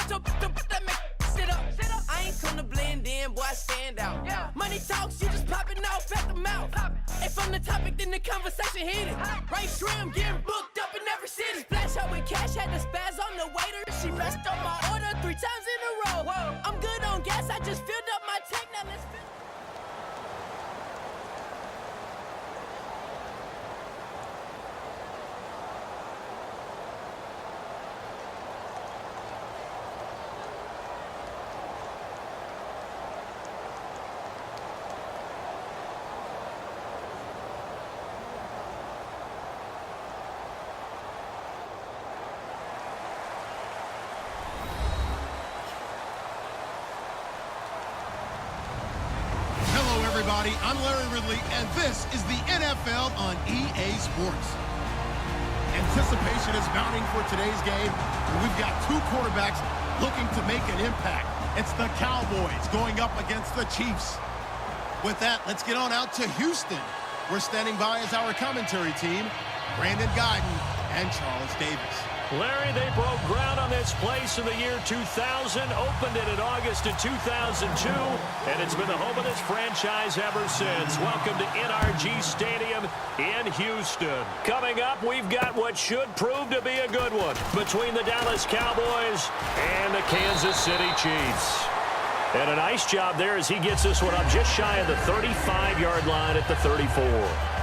that make sit up. I ain't come to blend in, boy, I stand out. Money talks, you just popping off at the mouth. And from the topic, then the conversation heated. Right shrimp, getting booked up in every city. Splash out with cash, had to spaz on the waiter. She messed up my order 3 times in a row. I'm good on gas, I just filled up my tank, now let's fill. Everybody, I'm Larry Ridley, and this is the NFL on EA Sports. Anticipation is mounting for today's game, and we've got 2 quarterbacks looking to make an impact. It's the Cowboys going up against the Chiefs. With that, let's get on out to Houston. We're standing by as our commentary team, Brandon Guyton and Charles Davis. Larry, they broke ground on this place in the year 2000, opened it in August of 2002, and it's been the home of this franchise ever since. Welcome to NRG Stadium in Houston. Coming up, we've got what should prove to be a good one between the Dallas Cowboys and the Kansas City Chiefs. And a nice job there as he gets this one up just shy of the 35-yard line at the 34.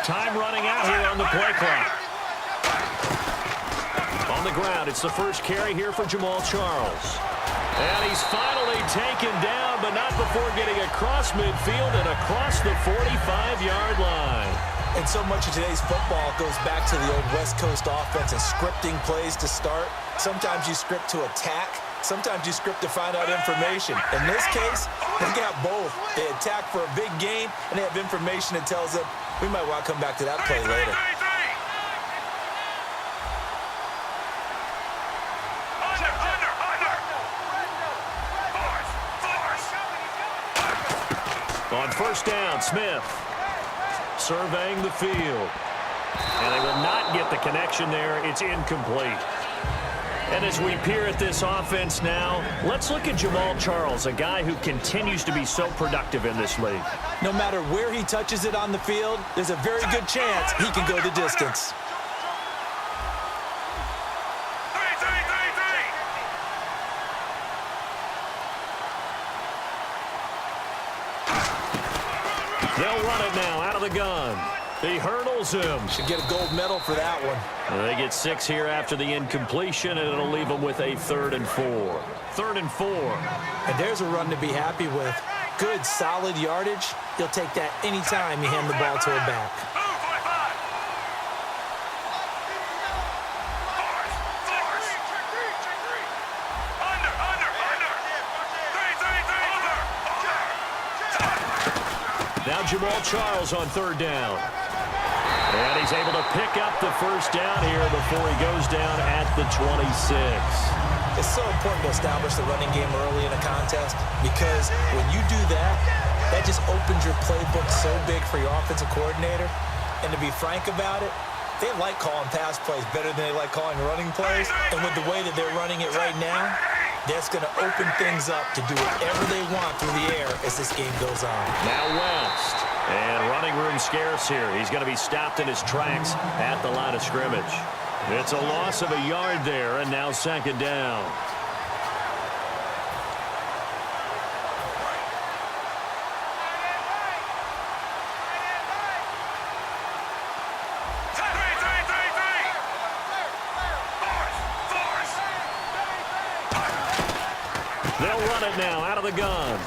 Time running out here on the play clock. On the ground, it's the first carry here for Jamal Charles. And he's finally taken down, but not before getting across midfield and across the 45-yard line. And so much of today's football goes back to the old West Coast offense and scripting plays to start. Sometimes you script to attack. Sometimes you script to find out information. In this case, they got both. They attack for a big gain, and they have information that tells them we might want to come back to that play later. On first down, Smith surveying the field. And they will not get the connection there. It's incomplete. And as we peer at this offense now, let's look at Jamal Charles, a guy who continues to be so productive in this league. No matter where he touches it on the field, there's a very good chance he can go the distance. They'll run it now out of the gun. He hurdles him. Should get a gold medal for that one. They get 6 here after the incompletion, and it'll leave them with a 3rd and 4. 3rd and 4. And there's a run to be happy with. Good, solid yardage. You'll take that anytime you hand the ball to a back. Now Jamal Charles on 3rd down. And he's able to pick up the 1st down here before he goes down at the 26. It's so important to establish the running game early in a contest because when you do that, that just opens your playbook so big for your offensive coordinator. And to be frank about it, they like calling pass plays better than they like calling running plays. And with the way that they're running it right now, that's going to open things up to do whatever they want through the air as this game goes on. Now West. And running room scarce here. He's going to be stopped in his tracks at the line of scrimmage. It's a loss of a yard there, and now 2nd down. They'll run it now out of the gun.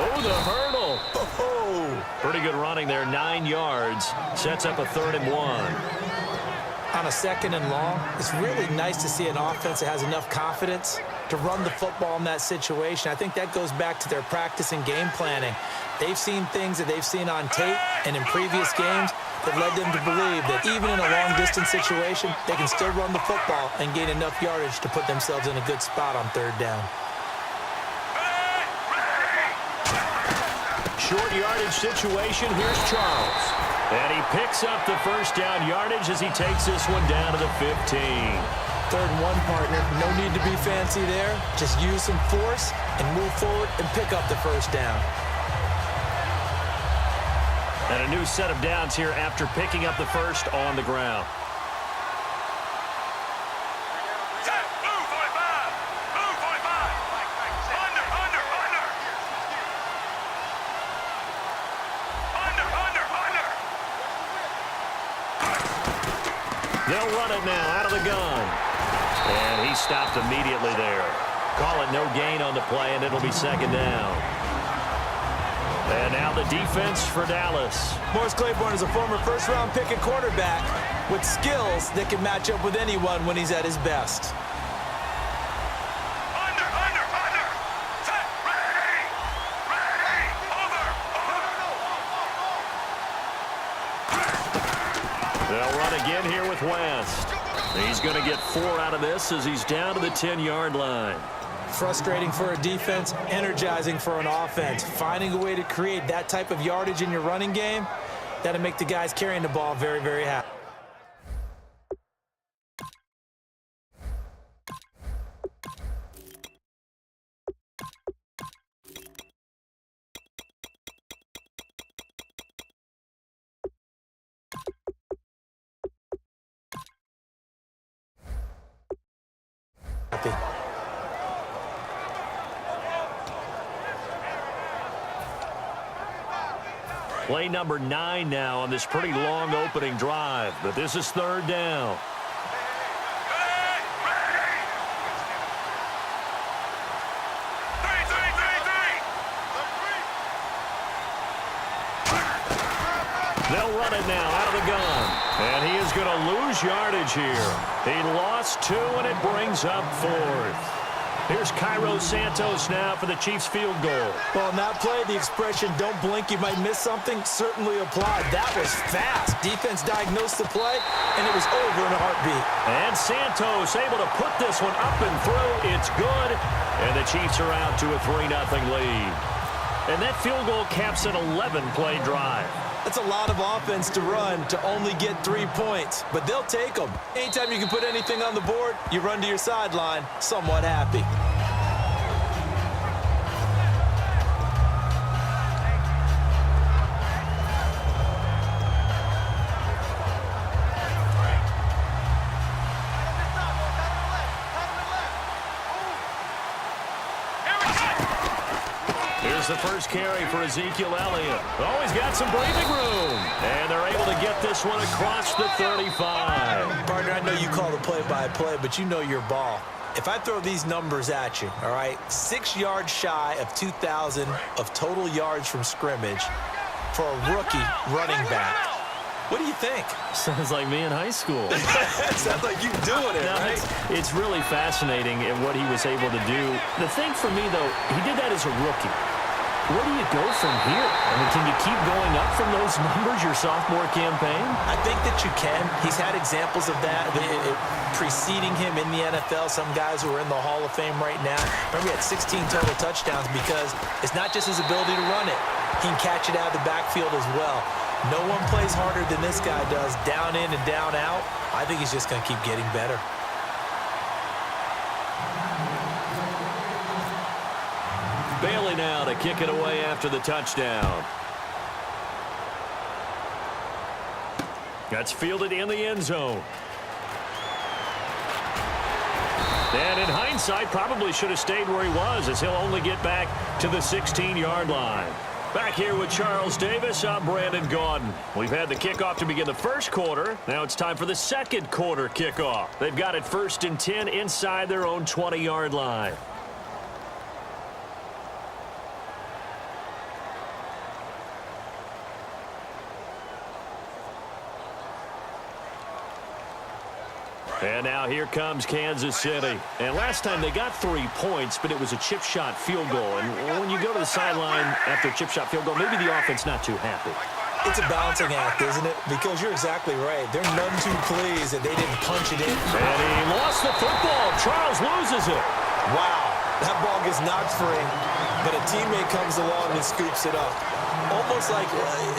Oh, the hurdle. Oh, pretty good running there, 9 yards. Sets up a 3rd and 1. On a 2nd and long, it's really nice to see an offense that has enough confidence to run the football in that situation. I think that goes back to their practice and game planning. They've seen things that they've seen on tape and in previous games that led them to believe that even in a long-distance situation, they can still run the football and gain enough yardage to put themselves in a good spot on 3rd down. Short yardage situation. Here's Charles. And he picks up the 1st down yardage as he takes this one down to the 15. 3rd and 1, partner. No need to be fancy there. Just use some force and move forward and pick up the 1st down. And a new set of downs here after picking up the 1st on the ground. They'll run it now out of the gun. And he stopped immediately there. Call it no gain on the play, and it'll be 2nd down. And now the defense for Dallas. Morris Claiborne is a former 1st-round pick at quarterback with skills that can match up with anyone when he's at his best. They'll run again here with West. He's going to get 4 out of this as he's down to the 10-yard line. Frustrating for a defense, energizing for an offense. Finding a way to create that type of yardage in your running game, that'll make the guys carrying the ball very, very happy. Play number 9 now on this pretty long opening drive, but this is 3rd down. They'll run it now out of the gun. And he is going to lose yardage here. He lost 2, and it brings up 4th. Here's Cairo Santos now for the Chiefs field goal. Well, in that play, the expression, don't blink, you might miss something, certainly applied. That was fast. Defense diagnosed the play, and it was over in a heartbeat. And Santos able to put this one up and through. It's good. And the Chiefs are out to a 3-0 lead. And that field goal caps an 11-play drive. That's a lot of offense to run to only get 3 points, but they'll take them. Anytime you can put anything on the board, you run to your sideline somewhat happy. is the first carry for Ezekiel Elliott. Oh, he's got some breathing room. And they're able to get this one across the 35. Partner, I know you call the play-by-play, but you know your ball. If I throw these numbers at you, all right, 6 yards shy of 2,000 of total yards from scrimmage for a rookie running back. What do you think? Sounds like me in high school. Sounds like you doing it, right? It's really fascinating in what he was able to do. The thing for me, though, he did that as a rookie. Where do you go from here? I mean, can you keep going up from those numbers your sophomore campaign? I think that you can. He's had examples of that preceding him in the NFL. Some guys who are in the Hall of Fame right now. Remember, he had 16 total touchdowns because it's not just his ability to run it. He can catch it out of the backfield as well. No one plays harder than this guy does, down in and down out. I think he's just going to keep getting better. Bailey now to kick it away after the touchdown. That's fielded in the end zone. And in hindsight, probably should have stayed where he was, as he'll only get back to the 16-yard line. Back here with Charles Davis, I'm Brandon Gaudin. We've had the kickoff to begin the first quarter. Now it's time for the second quarter kickoff. They've got it 1st and 10 inside their own 20-yard line. And now here comes Kansas City. And last time they got 3 points, but it was a chip shot field goal. And when you go to the sideline after a chip shot field goal, maybe the offense not too happy. It's a balancing act, isn't it? Because you're exactly right. They're none too pleased that they didn't punch it in. And he lost the football. Charles loses it. Wow. That ball gets knocked free, but a teammate comes along and scoops it up.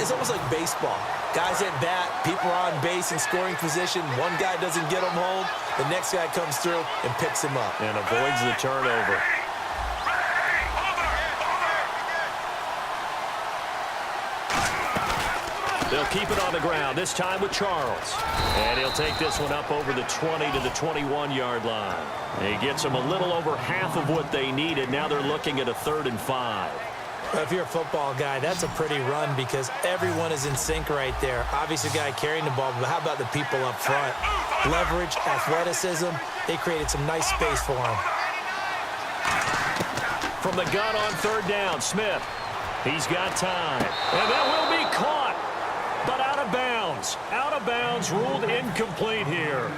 It's almost like baseball. Guys at bat, people are on base in scoring position. One guy doesn't get him home. The next guy comes through and picks him up. And avoids the turnover. They'll keep it on the ground, this time with Charles. And he'll take this one up over the 20 to the 21-yard line. He gets them a little over half of what they needed. Now they're looking at a 3rd and 5. If you're a football guy, that's a pretty run because everyone is in sync right there. Obviously, the guy carrying the ball, but how about the people up front? Leverage, athleticism, they created some nice space for him. From the gun on 3rd down, Smith. He's got time. And that will be caught, but out of bounds. Out of bounds, ruled incomplete here.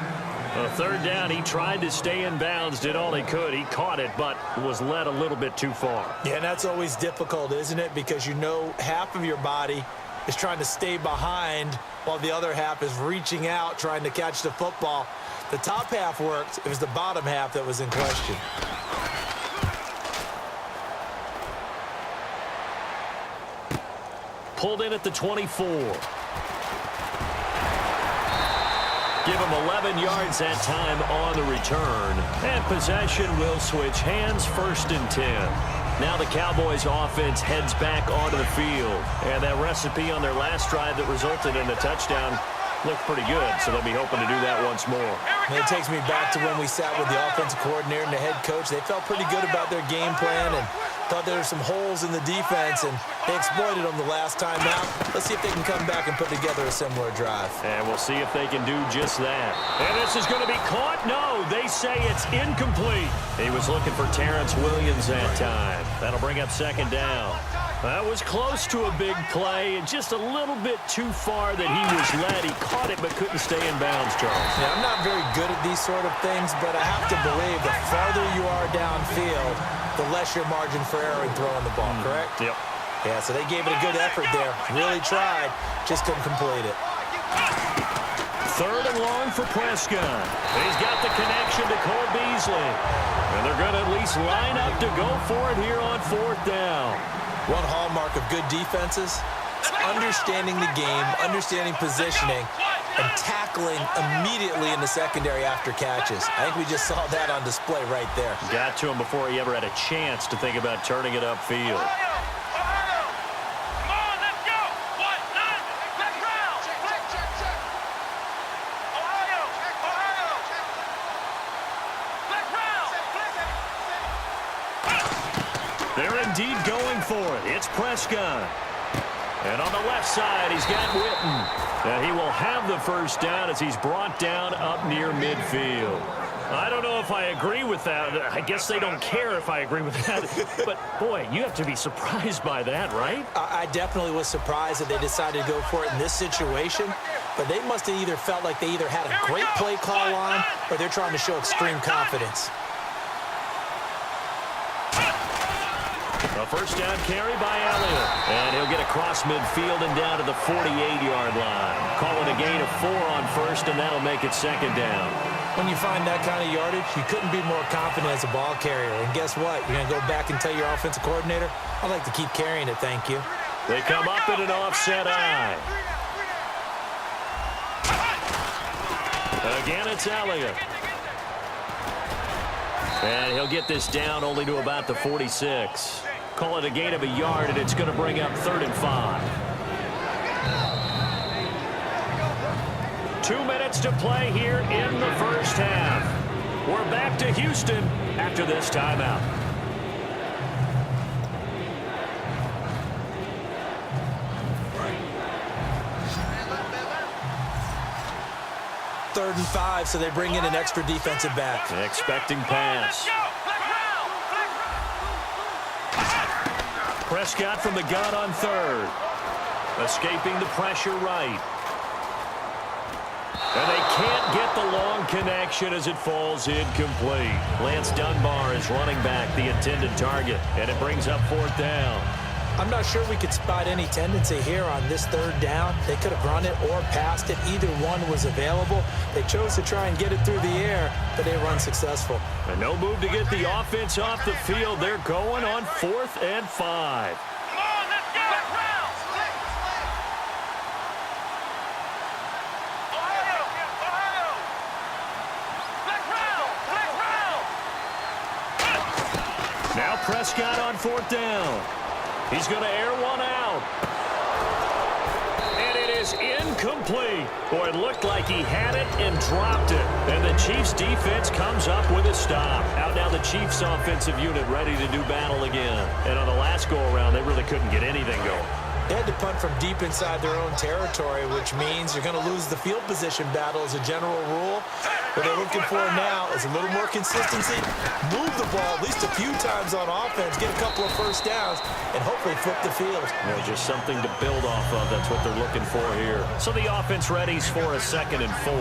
A 3rd down, he tried to stay in bounds, did all he could. He caught it, but was led a little bit too far. Yeah, and that's always difficult, isn't it? Because you know half of your body is trying to stay behind while the other half is reaching out, trying to catch the football. The top half worked. It was the bottom half that was in question. Pulled in at the 24. Give him 11 yards that time on the return. And possession will switch hands, 1st and 10. Now the Cowboys offense heads back onto the field. And that recipe on their last drive that resulted in a touchdown looked pretty good. So they'll be hoping to do that once more. And it takes me back to when we sat with the offensive coordinator and the head coach. They felt pretty good about their game plan and thought there were some holes in the defense, and they exploited them the last time out. Let's see if they can come back and put together a similar drive. And we'll see if they can do just that. And this is going to be caught. No, they say it's incomplete. He was looking for Terrence Williams that time. That'll bring up 2nd down. That was close to a big play, and just a little bit too far that he was led. He caught it but couldn't stay in bounds, Charles. Yeah, I'm not very good at these sort of things, but I have to believe the farther you are downfield, the less your margin for error in throwing the ball, correct? Yep. Yeah, so they gave it a good effort there. Really tried, just couldn't complete it. 3rd and long for Prescott. He's got the connection to Cole Beasley. And they're going to at least line up to go for it here on 4th down. One hallmark of good defenses, understanding the game, understanding positioning, and tackling immediately in the secondary after catches. I think we just saw that on display right there. Got to him before he ever had a chance to think about turning it upfield. They're indeed going for it. It's Prescott. And on the left side, he's got Witten. And he will have the first down as he's brought down up near midfield. I don't know if I agree with that. I guess they don't care if I agree with that. But, boy, you have to be surprised by that, right? I definitely was surprised that they decided to go for it in this situation. But they must have either felt like they either had a great play call on or they're trying to show extreme confidence. A first down carry by Elliott. And he'll get across midfield and down to the 48-yard line. Call it a gain of 4 on first, and that'll make it second down. When you find that kind of yardage, you couldn't be more confident as a ball carrier. And guess what? You're going to go back and tell your offensive coordinator, I'd like to keep carrying it, thank you. They come up in an offset eye. Again, it's Elliott. And he'll get this down only to about the 46. Call it a gain of a yard, and it's going to bring up 3rd and 5. 2 minutes to play here in the first half. We're back to Houston after this timeout. Third and 5, so they bring in an extra defensive back. Expecting pass. Prescott from the gun on 3rd. Escaping the pressure right. And they can't get the long connection as it falls incomplete. Lance Dunbar is running back the intended target, and it brings up 4th down. I'm not sure we could spot any tendency here on this 3rd down. They could have run it or passed it. Either one was available. They chose to try and get it through the air, but they were unsuccessful. And no move to get the offense off the field. They're going on 4th and 5. Now Prescott on 4th down. He's going to air one out. And it is incomplete. Boy, it looked like he had it and dropped it. And the Chiefs defense comes up with a stop. Out now the Chiefs offensive unit ready to do battle again. And on the last go-around, they really couldn't get anything going. They had to punt from deep inside their own territory, which means you're going to lose the field position battle as a general rule. What they're looking for now is a little more consistency, move the ball at least a few times on offense, get a couple of first downs, and hopefully flip the field. Just something to build off of. That's what they're looking for here. So the offense readies for a 2nd and 4.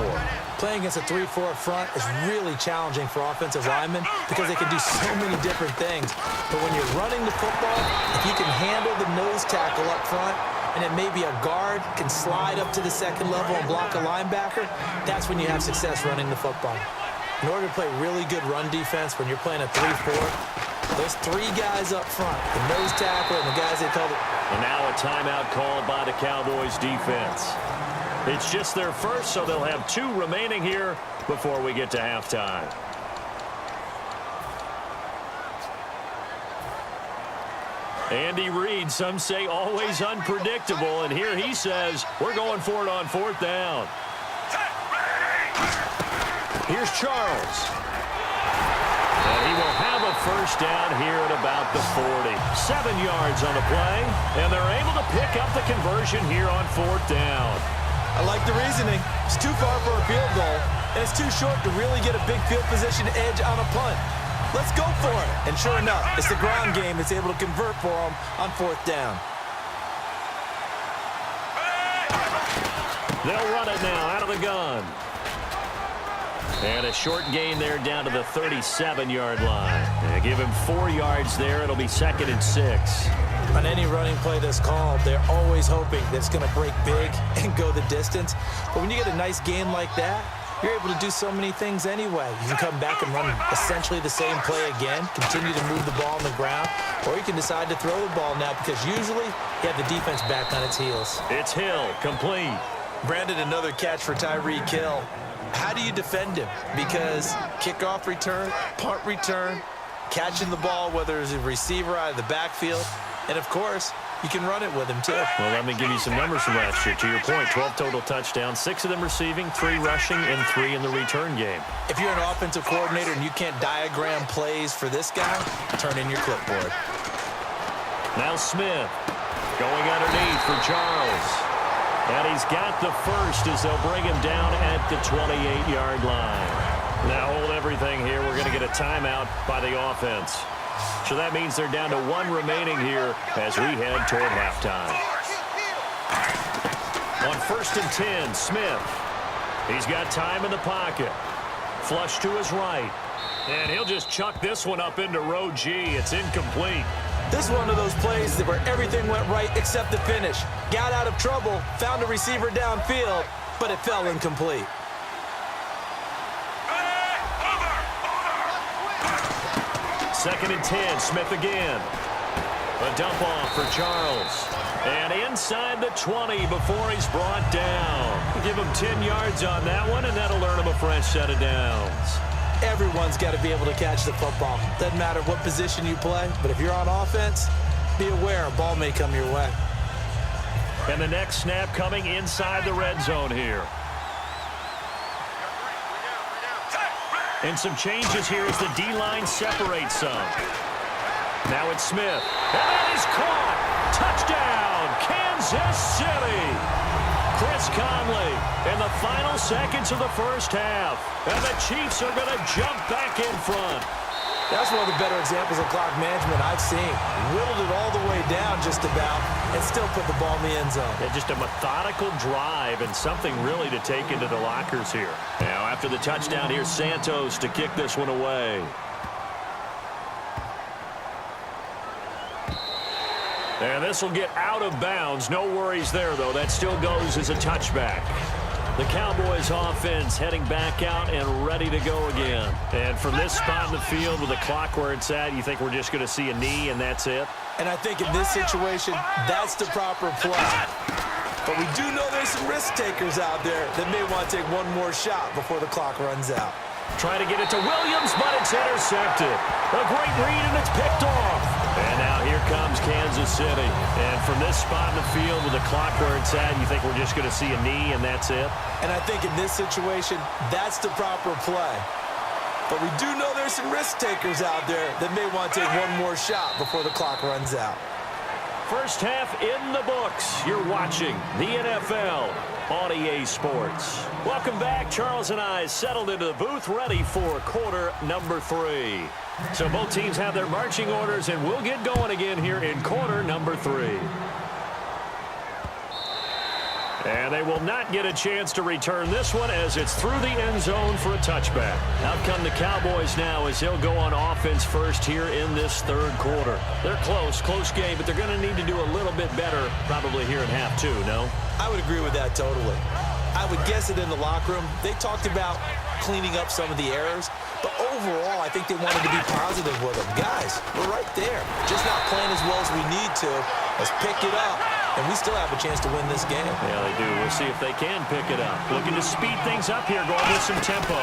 Playing against a 3-4 front is really challenging for offensive linemen because they can do so many different things. But when you're running the football, if you can handle the nose tackle up front, and then maybe a guard can slide up to the 2nd level and block a linebacker, that's when you have success running the football. In order to play really good run defense when you're playing a 3-4, those 3 guys up front, the nose tackle and the guys they call it. And now a timeout called by the Cowboys defense. It's just their first, so they'll have 2 remaining here before we get to halftime. Andy Reid, some say always unpredictable, and here he says we're going for it on 4th down. Here's Charles. And he will have a first down here at about the 40. 7 yards on the play, and they're able to pick up the conversion here on 4th down. I like the reasoning. It's too far for a field goal, and it's too short to really get a big field position edge on a punt. Let's go for it. And sure enough, it's the ground game that's able to convert for them on 4th down. They'll run it now out of the gun. And a short gain there down to the 37-yard line. And give him 4 yards there. It'll be 2nd and 6. On any running play that's called, they're always hoping that it's going to break big and go the distance. But when you get a nice gain like that, you're able to do so many things anyway. You can come back and run essentially the same play again, continue to move the ball on the ground, or you can decide to throw the ball now because usually you have the defense back on its heels. It's Hill, complete. Brandon, another catch for Tyreek Hill. How do you defend him? Because kickoff return, punt return, catching the ball, whether it's a receiver out of the backfield, and of course, you can run it with him too. Well, let me give you some numbers from last year. To your point, 12 total touchdowns, 6 of them receiving, 3 rushing, and 3 in the return game. If you're an offensive coordinator and you can't diagram plays for this guy, turn in your clipboard. Now Smith going underneath for Charles. And he's got the first as they'll bring him down at the 28-yard line. Now hold everything here. We're going to get a timeout by the offense. So that means they're down to 1 remaining here as we head toward halftime. On 1st and 10, Smith. He's got time in the pocket. Flush to his right. And he'll just chuck this one up into row G. It's incomplete. This is one of those plays where everything went right except the finish. Got out of trouble, found a receiver downfield, but it fell incomplete. Second and 10, Smith again. A dump off for Charles. And inside the 20 before he's brought down. Give him 10 yards on that one, and that'll earn him a fresh set of downs. Everyone's got to be able to catch the football. Doesn't matter what position you play, but if you're on offense, be aware a ball may come your way. And the next snap coming inside the red zone here. And some changes here as the D-line separates some. Now it's Smith. And that is caught. Touchdown, Kansas City. Chris Conley in the final seconds of the first half. And the Chiefs are going to jump back in front. That's one of the better examples of clock management I've seen. Whittled it all the way down just about and still put the ball in the end zone. Yeah, just a methodical drive and something really to take into the lockers here. Now after the touchdown, here's Santos to kick this one away. And this will get out of bounds. No worries there, though. That still goes as a touchback. The Cowboys offense heading back out and ready to go again. And from this spot in the field with the clock where it's at, you think we're just going to see a knee and that's it? And I think in this situation, that's the proper play. But we do know there's some risk takers out there that may want to take one more shot before the clock runs out. Trying to get it to Williams, but it's intercepted. A great read, and it's picked off. And now here comes Kansas City. And from this spot in the field with the clock where it's at, you think we're just going to see a knee and that's it? And I think in this situation, that's the proper play. But we do know there's some risk takers out there that may want to take one more shot before the clock runs out. First half in the books. You're watching the NFL on EA Sports. Welcome back. Charles and I settled into the booth ready for quarter number 3. So both teams have their marching orders, and we'll get going again here in quarter number 3. And they will not get a chance to return this one as it's through the end zone for a touchback. Out come the Cowboys now as they'll go on offense first here in this third quarter. They're close game, but they're going to need to do a little bit better probably here in half 2, no? I would agree with that totally. I would guess it in the locker room. They talked about cleaning up some of the errors, but overall, I think they wanted to be positive with them. Guys, we're right there. Just not playing as well as we need to. Let's pick it up, and we still have a chance to win this game. Yeah, they do. We'll see if they can pick it up. Looking to speed things up here, going with some tempo.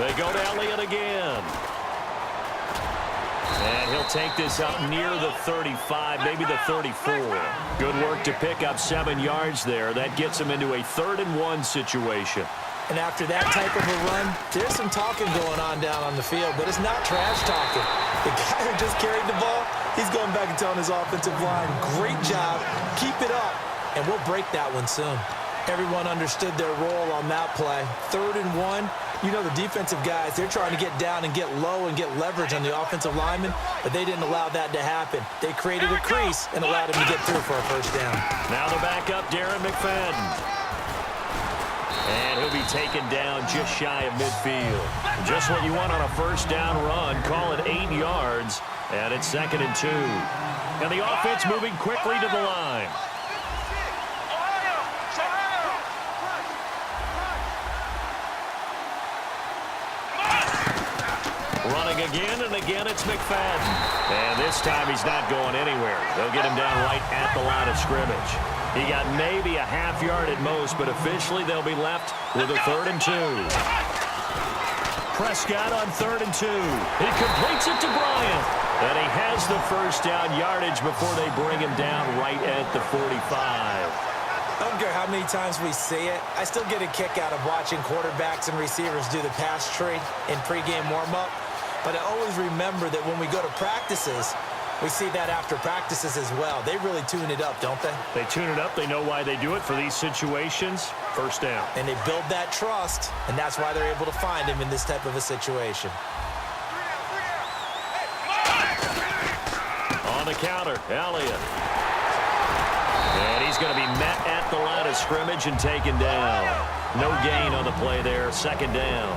They go to Elliott again. And he'll take this up near the 35, maybe the 34. Good work to pick up 7 yards there. That gets him into a 3rd and 1 situation. And after that type of a run, there's some talking going on down on the field, but it's not trash talking. The guy who just carried the ball, he's going back and telling his offensive line, great job, keep it up, and we'll break that one soon. Everyone understood their role on that play. 3rd and 1, you know the defensive guys, they're trying to get down and get low and get leverage on the offensive lineman, but they didn't allow that to happen. They created a crease and allowed him to get through for a first down. Now the backup, Darren McFadden. And he'll be taken down just shy of midfield. Just what you want on a first down run. Call it 8 yards. And it's 2nd and 2. And the offense moving quickly to the line. Running again, and again it's McFadden. And this time he's not going anywhere. They'll get him down right at the line of scrimmage. He got maybe a half yard at most, but officially they'll be left with a 3rd and 2. Prescott on 3rd and 2. He completes it to Bryant. And he has the first down yardage before they bring him down right at the 45. I don't care how many times we see it. I still get a kick out of watching quarterbacks and receivers do the pass tree in pregame warm-up. But I always remember that when we go to practices, We see that after practices as well. They really tune it up, don't they? They tune it up. They know why they do it for these situations. First down. And they build that trust, and that's why they're able to find him in this type of a situation. On the counter, Elliott. And he's going to be met at the line of scrimmage and taken down. No gain on the play there. Second down.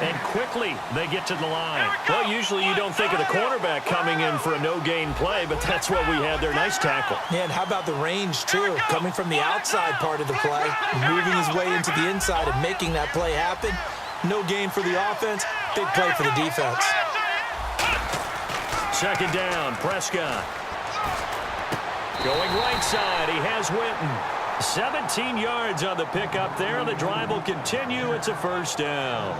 And quickly they get to the line. Well, usually you don't think of the cornerback coming in for a no-gain play, but that's what we had there. Nice tackle. Yeah, and how about the range, too? Coming from the outside part of the play, moving his way into the inside and making that play happen. No gain for the offense, big play for the defense. Second down, Prescott. Going right side, he has Winton. 17 yards on the pickup there. The drive will continue. It's a first down.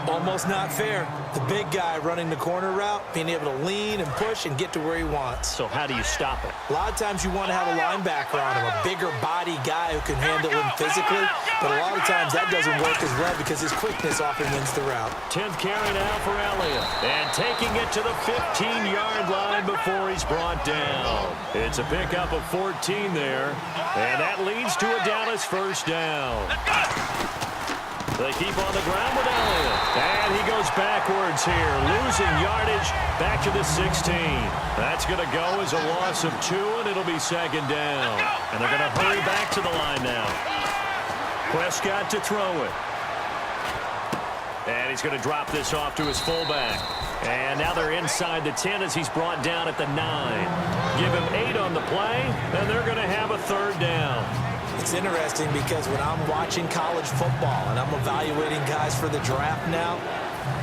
Almost not fair. The big guy running the corner route, being able to lean and push and get to where he wants. So how do you stop it? A lot of times you want to have a linebacker on him, a bigger body guy who can handle him physically, but a lot of times that doesn't work as well because his quickness often wins the route. 10th carry now for Elliott. And taking it to the 15-yard line before he's brought down. It's a pickup of 14 there, and that leads to a Dallas first down. They keep on the ground with Elliott. And he goes backwards here, losing yardage back to the 16. That's going to go as a loss of 2, and it'll be second down. And they're going to hurry back to the line now. Prescott to throw it. And he's going to drop this off to his fullback. And now they're inside the 10 as he's brought down at the 9. Give him 8 on the play, and they're going to have a third down. It's interesting because when I'm watching college football and I'm evaluating guys for the draft now,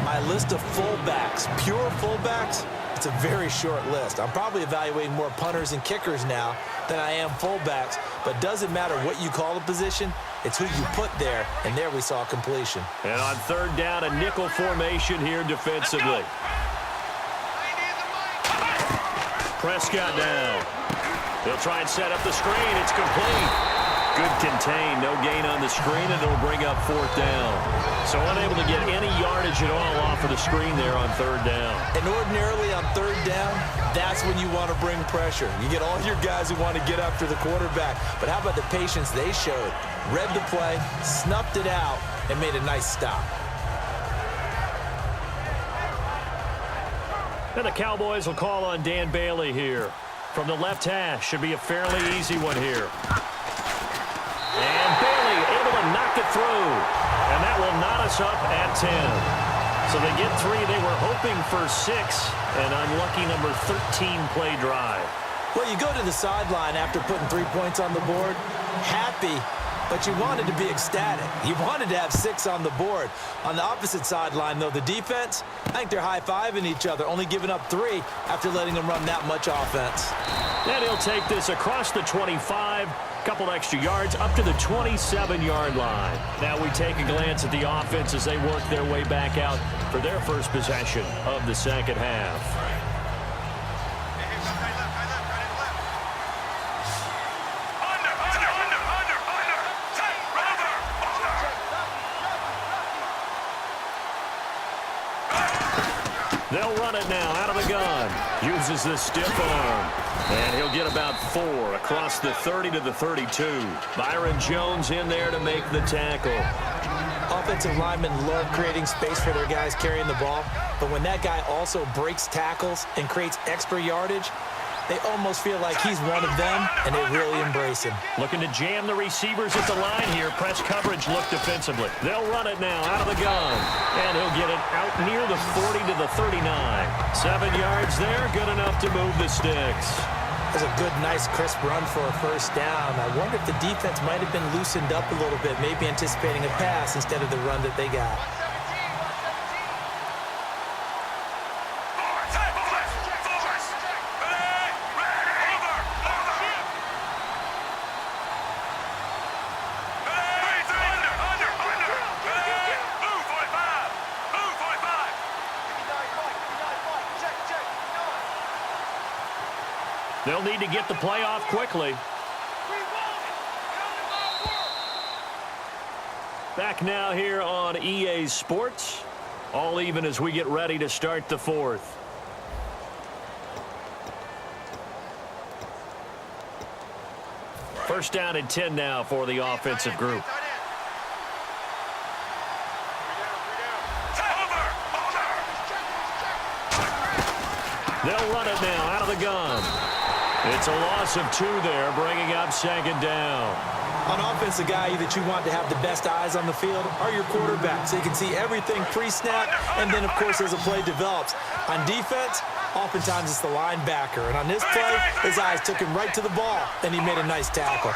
my list of fullbacks, pure fullbacks, it's a very short list. I'm probably evaluating more punters and kickers now than I am fullbacks, but it doesn't matter what you call the position, it's who you put there, and there we saw completion. And on third down, a nickel formation here defensively. Prescott now. They'll try and set up the screen. It's complete. Good contain, no gain on the screen, and it'll bring up fourth down. So unable to get any yardage at all off of the screen there on third down. And ordinarily on third down, that's when you want to bring pressure. You get all your guys who want to get after the quarterback. But how about the patience they showed? Read the play, snuffed it out, and made a nice stop. And the Cowboys will call on Dan Bailey here. From the left hash, should be a fairly easy one here. And Bailey able to knock it through. And that will knot us up at 10. So they get 3. They were hoping for 6. An unlucky number 13 play drive. Well, you go to the sideline after putting 3 points on the board, happy, but you wanted to be ecstatic. You wanted to have 6 on the board. On the opposite sideline, though, the defense, I think they're high-fiving each other, only giving up 3 after letting them run that much offense. And he'll take this across the 25, couple extra yards up to the 27-yard line. Now we take a glance at the offense as they work their way back out for their first possession of the second half. They'll run it now out of the gun. Uses the stiff arm. And he'll get about 4 across the 30 to the 32. Byron Jones in there to make the tackle. Offensive linemen love creating space for their guys carrying the ball. But when that guy also breaks tackles and creates extra yardage, they almost feel like he's one of them, and they really embrace him. Looking to jam the receivers at the line here. Press coverage look defensively. They'll run it now out of the gun. And he'll get it out near the 40 to the 39. 7 yards there, good enough to move the sticks. That's a good, nice, crisp run for a first down. I wonder if the defense might have been loosened up a little bit, maybe anticipating a pass instead of the run that they got. They'll need to get the play off quickly. Back now here on EA Sports. All even as we get ready to start the fourth. First down and 10 now for the offensive group. They'll run it now out of the gun. It's a loss of 2 there, bringing up second down. On offense, the guy that you want to have the best eyes on the field are your quarterbacks. So you can see everything pre-snap, and then, of course, as the play develops. On defense, oftentimes it's the linebacker. And on this play, his eyes took him right to the ball, and he made a nice tackle.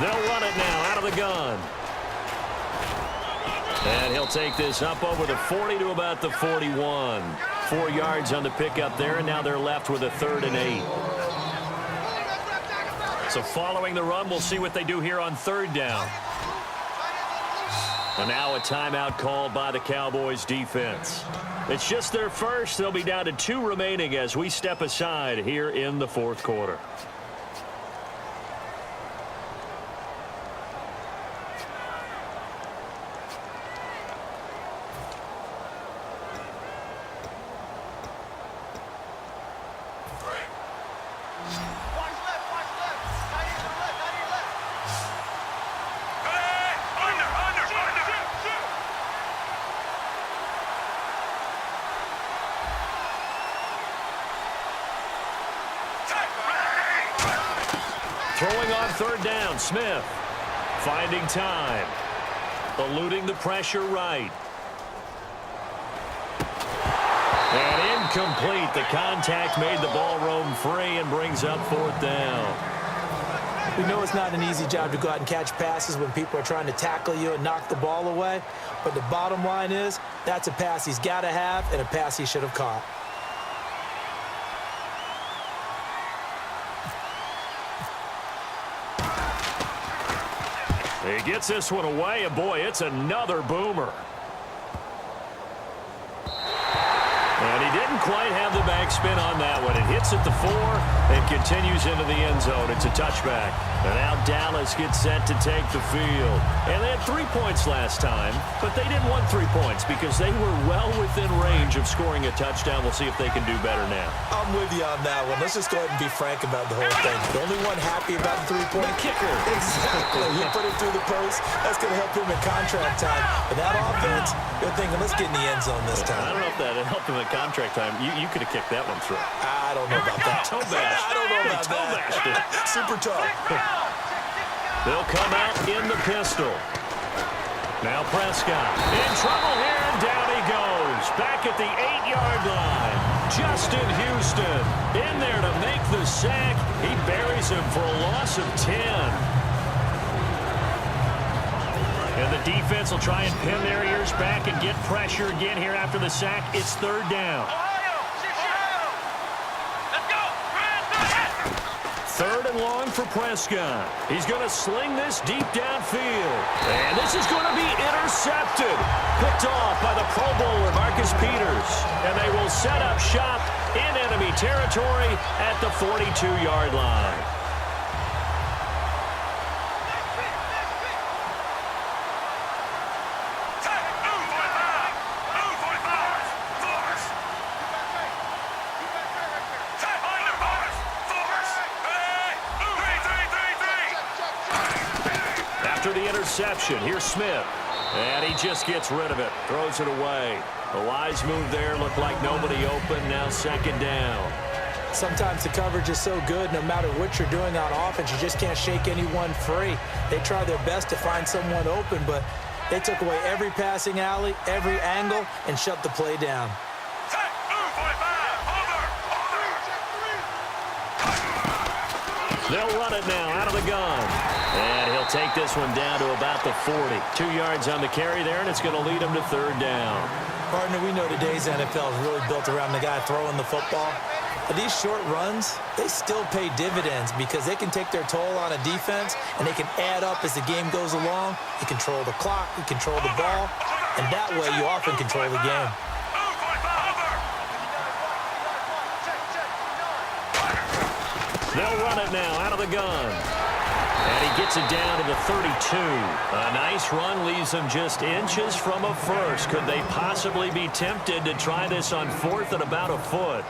They'll run it now out of the gun. And he'll take this up over the 40 to about the 41. 4 yards on the pickup there, and now they're left with a 3rd and 8. So following the run, we'll see what they do here on 3rd down. And now a timeout called by the Cowboys defense. It's just their first. They'll be down to 2 remaining as we step aside here in the 4th quarter. Throwing on 3rd down, Smith. Finding time. Eluding the pressure right. And incomplete. The contact made the ball roam free and brings up 4th down. We know it's not an easy job to go out and catch passes when people are trying to tackle you and knock the ball away. But the bottom line is, that's a pass he's got to have and a pass he should have caught. He gets this one away, and boy, it's another boomer. And he didn't quite have the backspin on that one. It hits at the 4 and continues into the end zone. It's a touchback. And now Dallas gets set to take the field. And they had 3 points last time, but they didn't want 3 points because they were well within range of scoring a touchdown. We'll see if they can do better now. I'm with you on that one. Let's just go ahead and be frank about the whole thing. The only one happy about the 3-point kicker. Exactly. He put it through the post. That's going to help him in contract time. But that offense, they're thinking, let's get in the end zone this time. I don't know if that helped him in contract time. You could have kicked that one through. I don't know about that. Toe bash. I don't know about that. Super tough. They'll come out in the pistol. Now Prescott in trouble here, and down he goes. Back at the 8-yard line. Justin Houston in there to make the sack. He buries him for a loss of 10. And the defense will try and pin their ears back and get pressure again here after the sack. It's 3rd down. 3rd and long for Prescott. He's going to sling this deep downfield. And this is going to be intercepted. Picked off by the Pro Bowler, Marcus Peters. And they will set up shop in enemy territory at the 42-yard line. The interception. Here's Smith. And he just gets rid of it. Throws it away. A wise move there. Looked like nobody open. Now 2nd down. Sometimes the coverage is so good, no matter what you're doing on offense, you just can't shake anyone free. They try their best to find someone open, but they took away every passing alley, every angle, and shut the play down. They'll run it now out of the gun. And he'll take this one down to about the 40. 2 yards on the carry there, and it's going to lead him to 3rd down. Partner, we know today's NFL is really built around the guy throwing the football. But these short runs, they still pay dividends because they can take their toll on a defense, and they can add up as the game goes along. You control the clock, you control the ball, and that way you often control the game. They'll run it now out of the gun. And he gets it down to the 32. A nice run leaves them just inches from a first. Could they possibly be tempted to try this on fourth at about a foot?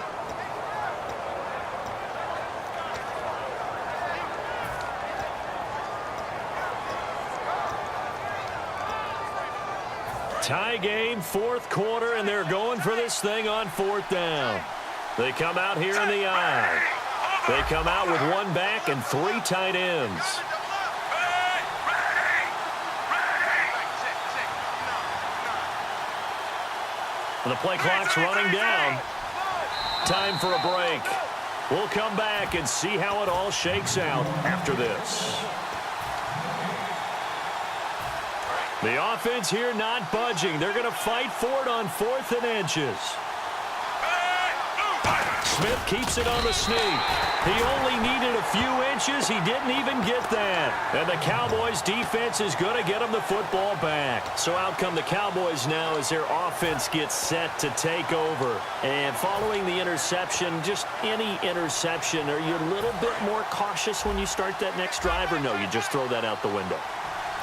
Tie game, fourth quarter, and they're going for this thing on fourth down. They come out here in the I. They come out with one back and three tight ends. The play clock's running down. Time for a break. We'll come back and see how it all shakes out after this. The offense here not budging. They're going to fight for it on fourth and inches. Smith keeps it on the sneak. He only needed a few inches. He didn't even get that. And the Cowboys' defense is going to get him the football back. So out come the Cowboys now as their offense gets set to take over. And following the interception, just any interception, are you a little bit more cautious when you start that next drive, or no, you just throw that out the window?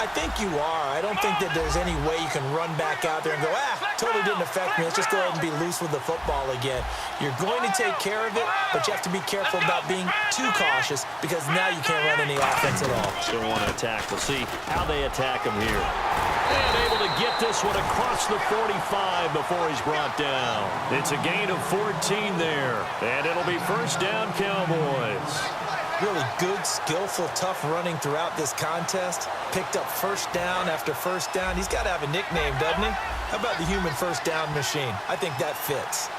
I think you are. I don't think that there's any way you can run back out there and go, totally didn't affect me. Let's just go ahead and be loose with the football again. You're going to take care of it, but you have to be careful about being too cautious because now you can't run any offense at all. Still want to attack. We'll see how they attack him here. And able to get this one across the 45 before he's brought down. It's a gain of 14 there, and it'll be first down Cowboys. Really good, skillful, tough running throughout this contest. Picked up first down after first down. He's got to have a nickname, doesn't he? How about the human first down machine? I think that fits.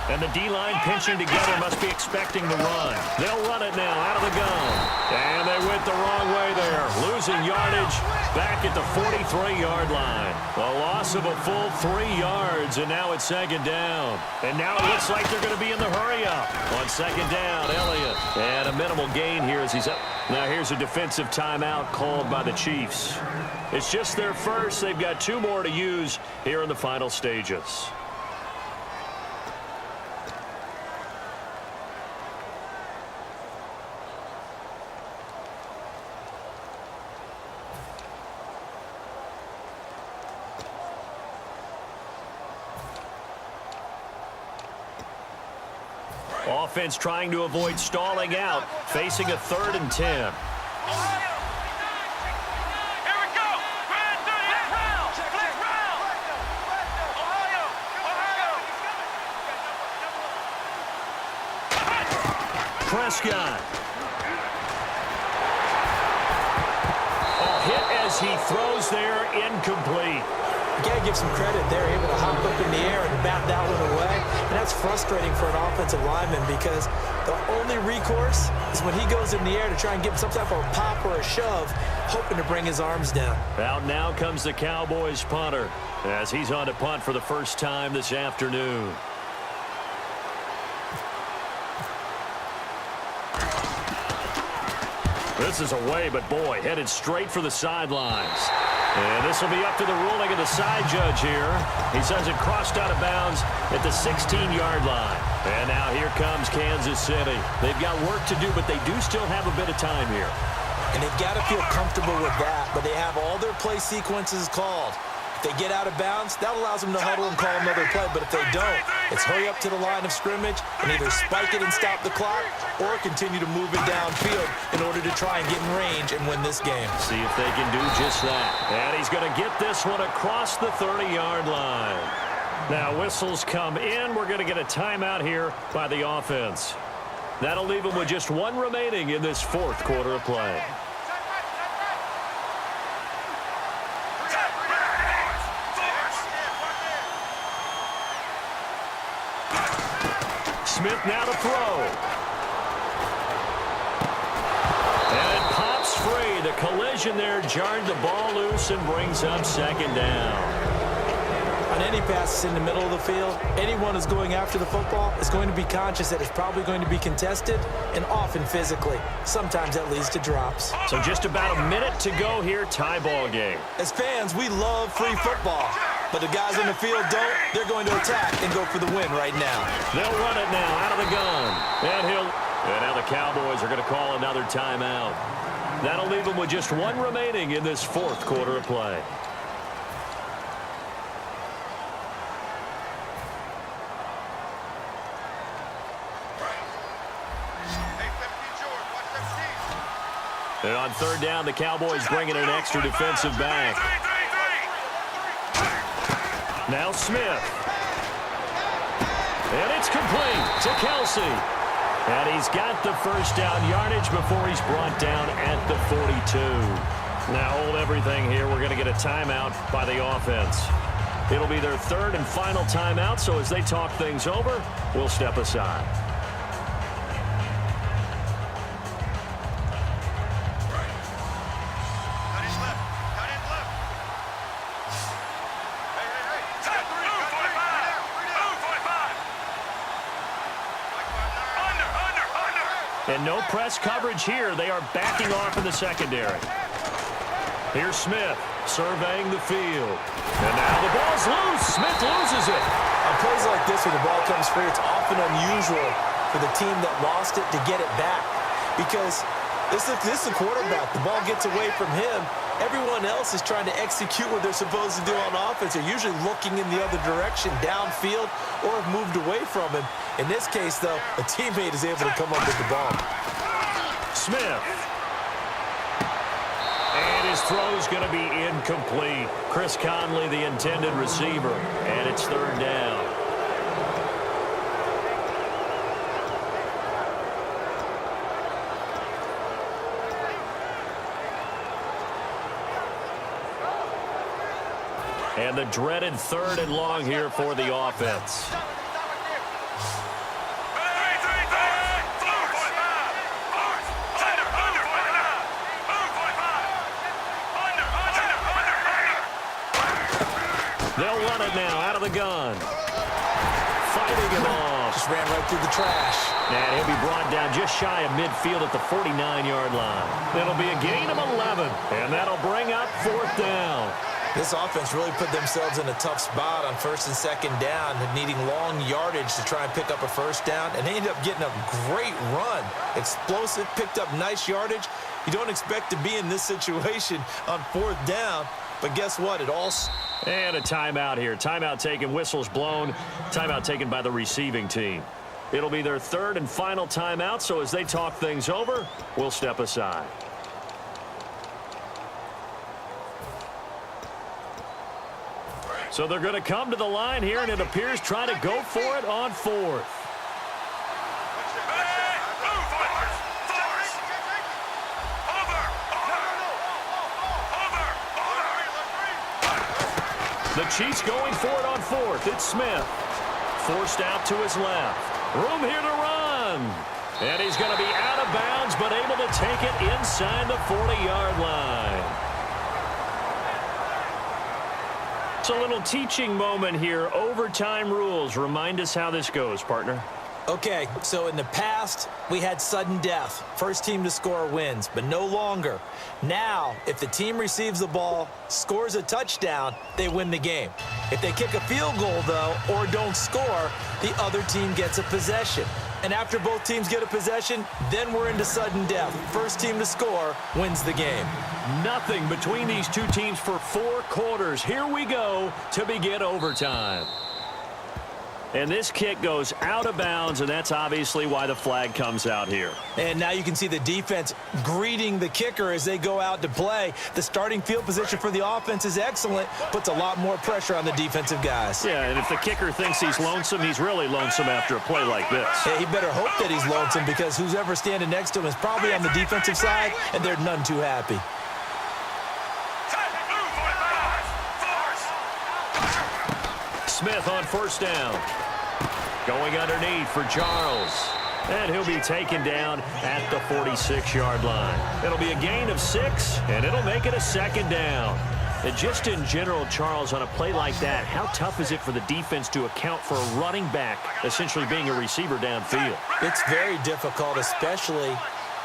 And the D-line pinching together must be expecting the run. They'll run it now out of the gun. And they went the wrong way there. Losing yardage back at the 43-yard line. A loss of a full 3 yards, and now it's second down. And now it looks like they're going to be in the hurry-up. On second down, Elliott. And a minimal gain here as he's up. Now here's a defensive timeout called by the Chiefs. It's just their first. They've got 2 more to use here in the final stages. Offense trying to avoid stalling out, facing a 3rd and 10. Prescott. A hit as he throws there, incomplete. You got to give some credit. They're able to hop up in the air and bat that one away. And that's frustrating for an offensive lineman because the only recourse is when he goes in the air to try and give some type of a pop or a shove, hoping to bring his arms down. Out now comes the Cowboys punter as he's on to punt for the first time this afternoon. This is away, but boy, headed straight for the sidelines. And this will be up to the ruling of the side judge here. He says it crossed out of bounds at the 16-yard line. And now here comes Kansas City. They've got work to do, but they do still have a bit of time here. And they've got to feel comfortable with that, but they have all their play sequences called. If they get out of bounds, that allows them to huddle and call another play. But if they don't, it's hurry up to the line of scrimmage and either spike it and stop the clock or continue to move it downfield in order to try and get in range and win this game. See if they can do just that. And he's going to get this one across the 30-yard line. Now whistles come in. We're going to get a timeout here by the offense. That'll leave them with just 1 remaining in this 4th quarter of play. Smith now to throw. And it pops free. The collision there jarred the ball loose and brings up second down. On any passes in the middle of the field, anyone who's going after the football is going to be conscious that it's probably going to be contested and often physically. Sometimes that leads to drops. So just about a minute to go here, tie ball game. As fans, we love free football. But the guys on the field don't. They're going to attack and go for the win right now. They'll run it now out of the gun. And he'll And now the Cowboys are going to call another timeout. That'll leave them with just one remaining in this fourth quarter of play. And on third down, the Cowboys bring in an extra defensive back. Now Smith. And it's complete to Kelsey. And he's got the first down yardage before he's brought down at the 42. Now hold everything here. We're going to get a timeout by the offense. It'll be their third and final timeout, so as they talk things over, we'll step aside. And no press coverage here. They are backing off in the secondary. Here's Smith surveying the field. And now the ball's loose. Smith loses it. On plays like this, when the ball comes free, it's often unusual for the team that lost it to get it back. Because this is the quarterback. The ball gets away from him. Everyone else is trying to execute what they're supposed to do on offense. They're usually looking in the other direction, downfield, or have moved away from him. In this case, though, a teammate is able to come up with the ball. Smith. And his throw's going to be incomplete. Chris Conley, the intended receiver, and it's third down. And the dreaded third and long here for the offense. They'll run it now out of the gun. Fighting him off. Just ran right through the trash. And he'll be brought down just shy of midfield at the 49-yard line. It'll be a gain of 11, and that'll bring up fourth down. This offense really put themselves in a tough spot on first and second down, needing long yardage to try and pick up a first down, and they ended up getting a great run. Explosive, picked up nice yardage. You don't expect to be in this situation on fourth down, but guess what? It all... And a timeout here. Timeout taken, whistles blown. Timeout taken by the receiving team. It'll be their third and final timeout, so as they talk things over, we'll step aside. So they're going to come to the line here, and it appears trying to go for it on fourth. The Chiefs going for it on fourth. It's Smith. Forced out to his left. Room here to run. And he's going to be out of bounds, but able to take it inside the 40-yard line. It's a little teaching moment here. Overtime rules. Remind us how this goes, partner. Okay, so in the past, we had sudden death. First team to score wins, but no longer. Now, if the team receives the ball, scores a touchdown, they win the game. If they kick a field goal, though, or don't score, the other team gets a possession. And after both teams get a possession, then we're into sudden death. First team to score wins the game. Nothing between these two teams for 4 quarters. Here we go to begin overtime. And this kick goes out of bounds, and that's obviously why the flag comes out here. And now you can see the defense greeting the kicker as they go out to play. The starting field position for the offense is excellent, puts a lot more pressure on the defensive guys. Yeah, and if the kicker thinks he's lonesome, he's really lonesome after a play like this. Hey, he better hope that he's lonesome, because who's ever standing next to him is probably on the defensive side, and they're none too happy. Smith on first down. Going underneath for Charles. And he'll be taken down at the 46-yard line. It'll be a gain of 6, and it'll make it a second down. And just in general, Charles, on a play like that, how tough is it for the defense to account for a running back essentially being a receiver downfield? It's very difficult, especially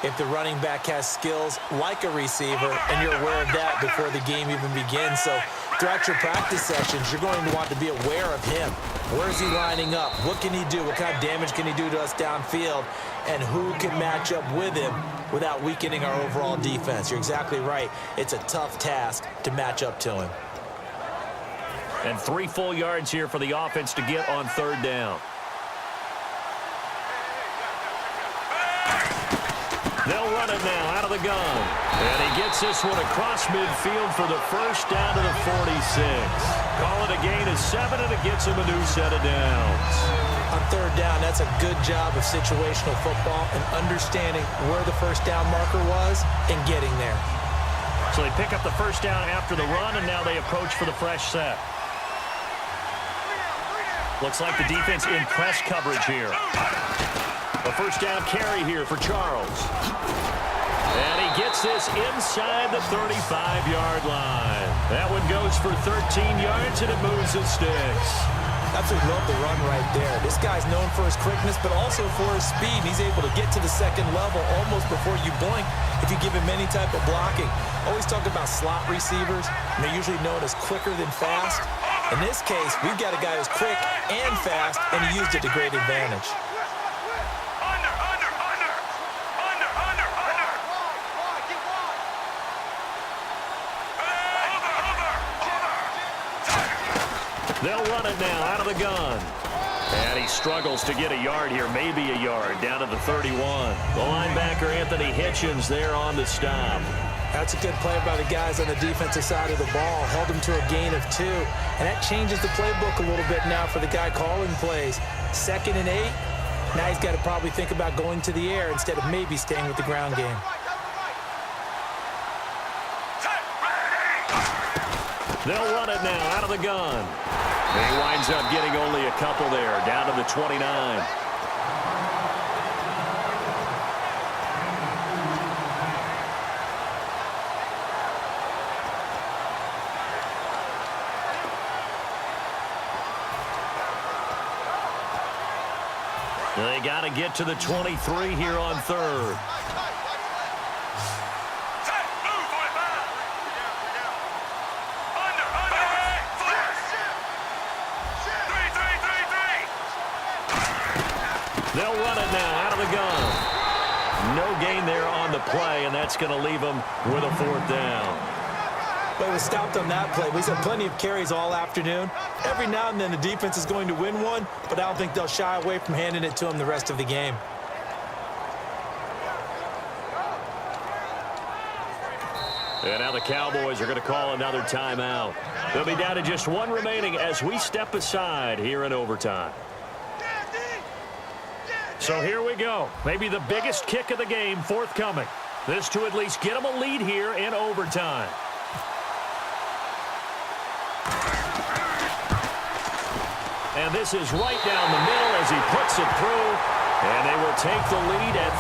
if the running back has skills like a receiver, and you're aware of that before the game even begins. So throughout your practice sessions, you're going to want to be aware of him. Where is he lining up? What can he do? What kind of damage can he do to us downfield? And who can match up with him without weakening our overall defense? You're exactly right. It's a tough task to match up to him. And 3 full yards here for the offense to get on 3rd down. They'll run it now out of the gun. And he gets this one across midfield for the first down to the 46. Call it a gain of 7, and it gets him a new set of downs. On 3rd down, that's a good job of situational football and understanding where the first down marker was and getting there. So they pick up the first down after the run, and now they approach for the fresh set. Looks like the defense in press coverage here. A first down carry here for Charles. And he gets this inside the 35-yard line. That one goes for 13 yards, and it moves the sticks. Absolutely love the run right there. This guy's known for his quickness, but also for his speed. And he's able to get to the second level almost before you blink if you give him any type of blocking. Always talk about slot receivers, and they're usually known as quicker than fast. In this case, we've got a guy who's quick and fast, and he used it to great advantage. They'll run it now out of the gun. And he struggles to get a yard here, maybe a yard, down to the 31. The linebacker, Anthony Hitchens, there on the stop. That's a good play by the guys on the defensive side of the ball. Held him to a gain of 2. And that changes the playbook a little bit now for the guy calling plays. 2nd and 8. Now he's got to probably think about going to the air instead of maybe staying with the ground game. They'll run it now out of the gun. And he winds up getting only a couple there, down to the 29. They got to get to the 23 here on 3rd. They'll run it now out of the gun. No gain there on the play, and that's going to leave them with a 4th down. But it was stopped on that play. We've had plenty of carries all afternoon. Every now and then the defense is going to win one, but I don't think they'll shy away from handing it to them the rest of the game. And now the Cowboys are going to call another timeout. They'll be down to just 1 remaining as we step aside here in overtime. So here we go. Maybe the biggest kick of the game forthcoming. This to at least get them a lead here in overtime. And this is right down the middle as he puts it through. And they will take the lead at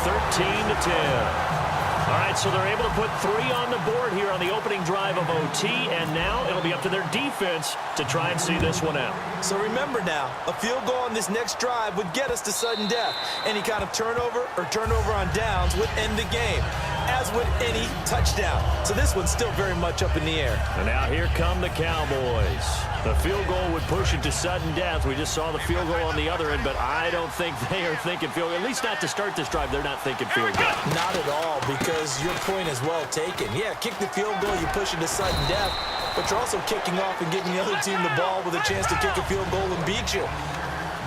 13-10. All right, so they're able to put 3 on the board here on the opening drive of OT, and now it'll be up to their defense to try and see this one out. So remember now, a field goal on this next drive would get us to sudden death. Any kind of turnover or turnover on downs would end the game, as would any touchdown. So this one's still very much up in the air. And now here come the Cowboys. The field goal would push it to sudden death. We just saw the field goal on the other end, but I don't think they are thinking field goal. At least not to start this drive. They're not thinking field goal. Not at all, because your point is well taken. Yeah, kick the field goal, you push it to sudden death, but you're also kicking off and giving the other team the ball with a chance to kick a field goal and beat you.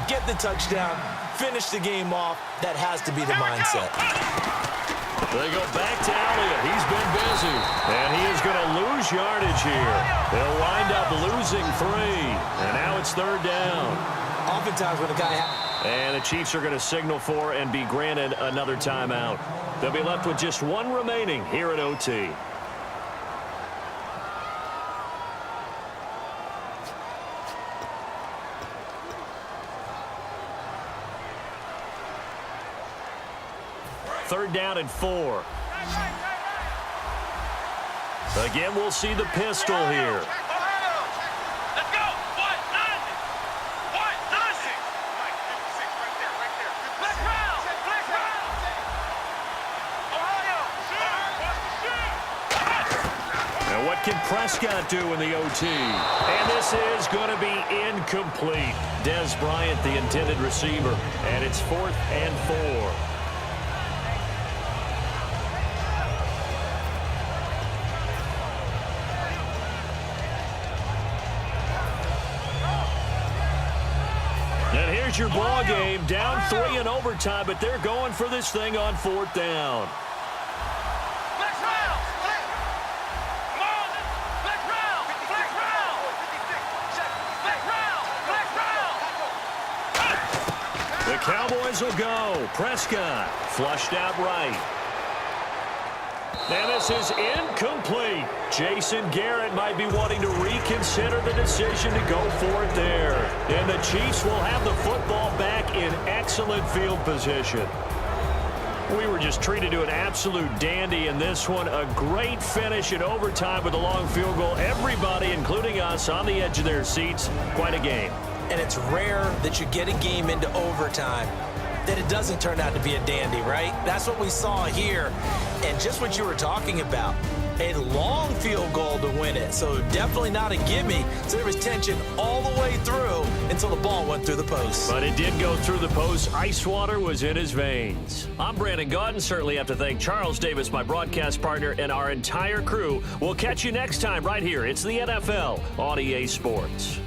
Get the touchdown, finish the game off. That has to be the mindset. They go back to Elliott. He's been busy. And he is going to lose yardage here. They'll wind up losing 3. And now it's 3rd down. Oftentimes when a guy... And the Chiefs are going to signal for and be granted another timeout. They'll be left with just 1 remaining here at OT. Third down and 4. Again, we'll see the pistol here. Let's go. What? Nothing. What? Nothing. Right there. Black round. Black round. What can Prescott do in the OT? And this is going to be incomplete. Des Bryant, the intended receiver. And it's 4th and 4. And here's your ball game. Down 3 in overtime, but they're going for this thing on 4th down. Flex round. Come on. Flex round. Flex round. Flex round. Flex round. The Cowboys will go. Prescott flushed out right. And this is incomplete. Jason Garrett might be wanting to reconsider the decision to go for it there. And the Chiefs will have the football back in excellent field position. We were just treated to an absolute dandy in this one. A great finish in overtime with a long field goal. Everybody, including us, on the edge of their seats. Quite a game. And it's rare that you get a game into overtime that it doesn't turn out to be a dandy, right? That's what we saw here. And just what you were talking about, a long field goal to win it. So definitely not a gimme. So there was tension all the way through until the ball went through the post. But it did go through the post. Ice water was in his veins. I'm Brandon Gaudin. Certainly have to thank Charles Davis, my broadcast partner, and our entire crew. We'll catch you next time right here. It's the NFL on EA Sports.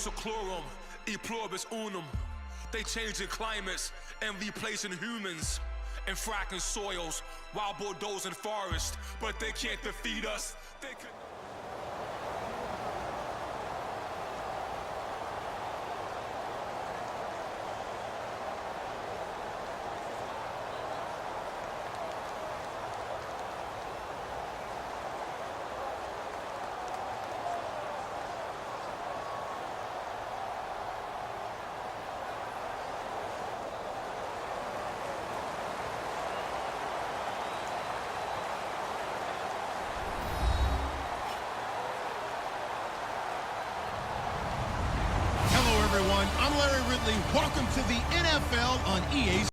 seclorum, e pluribus unum. They changing climates and replacing humans and fracking soils while bulldozing forests, but they can't defeat us. They could Hello, everyone. I'm Larry Ridley. Welcome to the NFL on EA